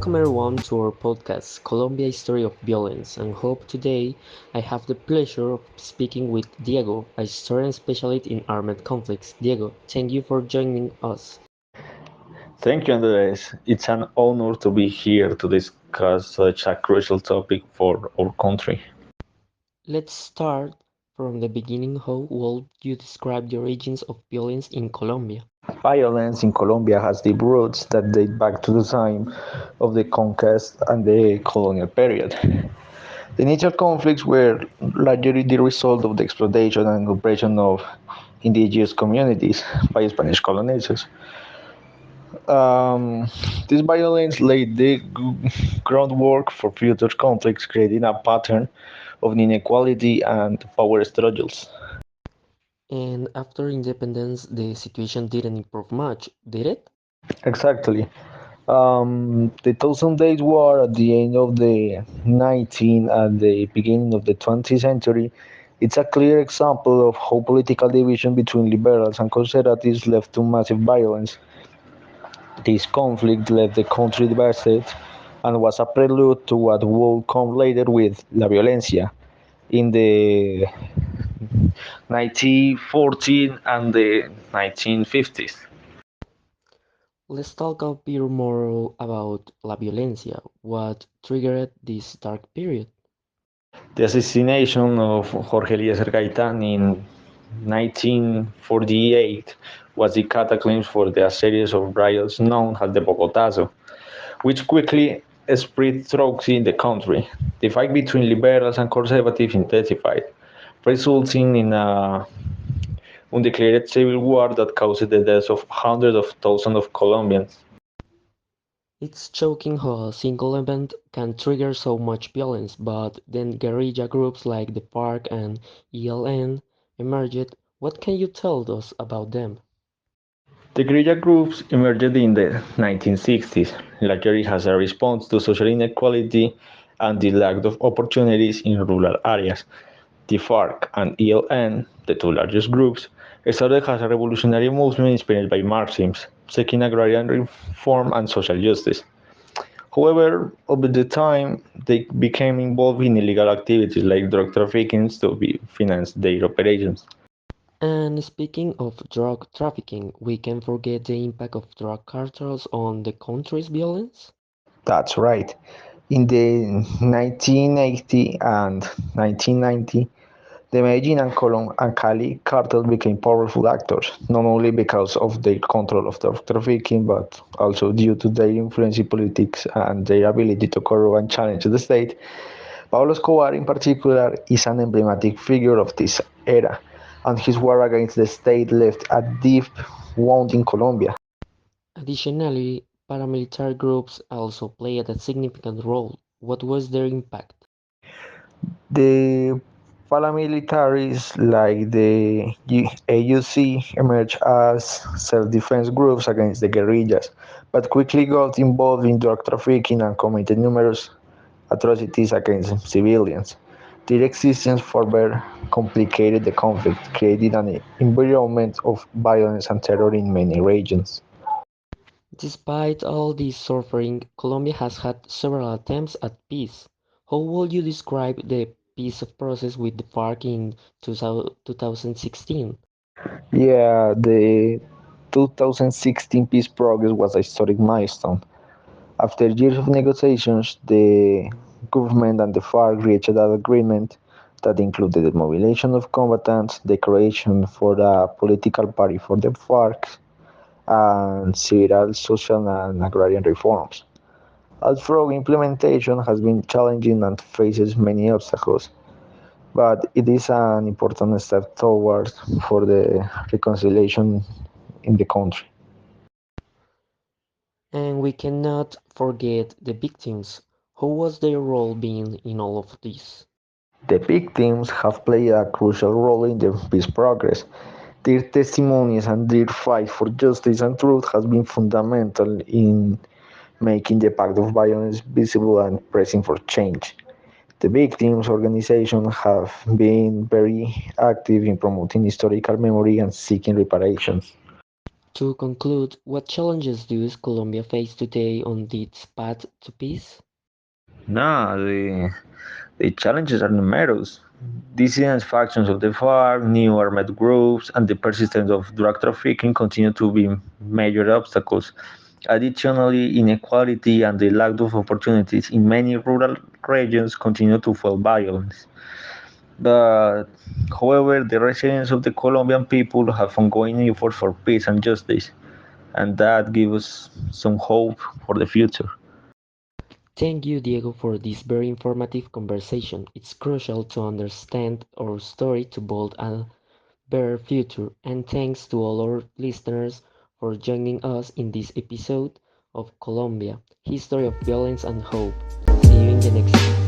Welcome everyone to our podcast, Colombia History of Violence, and hope today I have the pleasure of speaking with Diego, a historian specialist in armed conflicts. Diego, thank you for joining us. Thank you, Andres. It's an honor to be here to discuss such a crucial topic for our country. Let's start from the beginning. How would you describe the origins of violence in Colombia? Violence in Colombia has deep roots that date back to the time of the conquest and the colonial period. The initial conflicts were largely the result of the exploitation and oppression of indigenous communities by Spanish colonizers. Um, this violence laid the groundwork for future conflicts, creating a pattern of inequality and power struggles. And after independence, the situation didn't improve much, did it? Exactly. The Thousand Days War at the end of the 19th and the beginning of the 20th century, it's a clear example of how political division between liberals and conservatives led to massive violence. This conflict left the country divided and was a prelude to what would come later with La Violencia in the 1914 and the 1950s. Let's talk a bit more about La Violencia. What triggered this dark period? The assassination of Jorge Eliezer Gaitán in 1948 was the cataclysm for the series of riots known as the Bogotazo, which quickly spread throughout the country. The fight between liberals and conservatives intensified, resulting in a undeclared civil war that caused the deaths of hundreds of thousands of Colombians. It's shocking how a single event can trigger so much violence, but then guerrilla groups like the FARC and ELN emerged. What can you tell us about them? The guerrilla groups emerged in the 1960s, largely as a response to social inequality and the lack of opportunities in rural areas. The FARC and ELN, the two largest groups, started as a revolutionary movement inspired by Marxism, seeking agrarian reform and social justice. However, over the time, they became involved in illegal activities like drug trafficking to finance their operations. And speaking of drug trafficking, we can forget the impact of drug cartels on the country's violence? That's right. In the 1980 and 1990, the Medellin and Cali cartels became powerful actors, not only because of their control of drug trafficking, but also due to their influence in politics and their ability to corrupt and challenge the state. Pablo Escobar, in particular, is an emblematic figure of this era, and his war against the state left a deep wound in Colombia. Additionally, paramilitary groups also played a significant role. What was their impact? The paramilitaries like the AUC emerged as self-defense groups against the guerrillas, but quickly got involved in drug trafficking and committed numerous atrocities against civilians. Their existence further complicated the conflict, creating an environment of violence and terror in many regions. Despite all this suffering, Colombia has had several attempts at peace. How would you describe the peace process with the FARC in 2016? Yeah, the 2016 peace progress was a historic milestone. After years of negotiations, the government and the FARC reached an agreement that included the mobilization of combatants, the creation for a political party for the FARC, and civil, social, and agrarian reforms. Although implementation has been challenging and faces many obstacles, but it is an important step towards for the reconciliation in the country. And we cannot forget the victims. How was their role being in all of this? The victims have played a crucial role in the peace progress. Their testimonies and their fight for justice and truth has been fundamental in making the pact of violence visible and pressing for change. The victims' organizations have been very active in promoting historical memory and seeking reparations. To conclude, what challenges does Colombia face today on its path to peace? No, the challenges are numerous. Dissident factions of the FARC, new armed groups, and the persistence of drug trafficking continue to be major obstacles. Additionally, inequality and the lack of opportunities in many rural regions continue to fuel violence. But, however, the resilience of the Colombian people have ongoing efforts for peace and justice, and that gives us some hope for the future. Thank you, Diego, for this very informative conversation. It's crucial to understand our story to build a better future. And thanks to all our listeners for joining us in this episode of Colombia, History of Violence and Hope. See you in the next episode.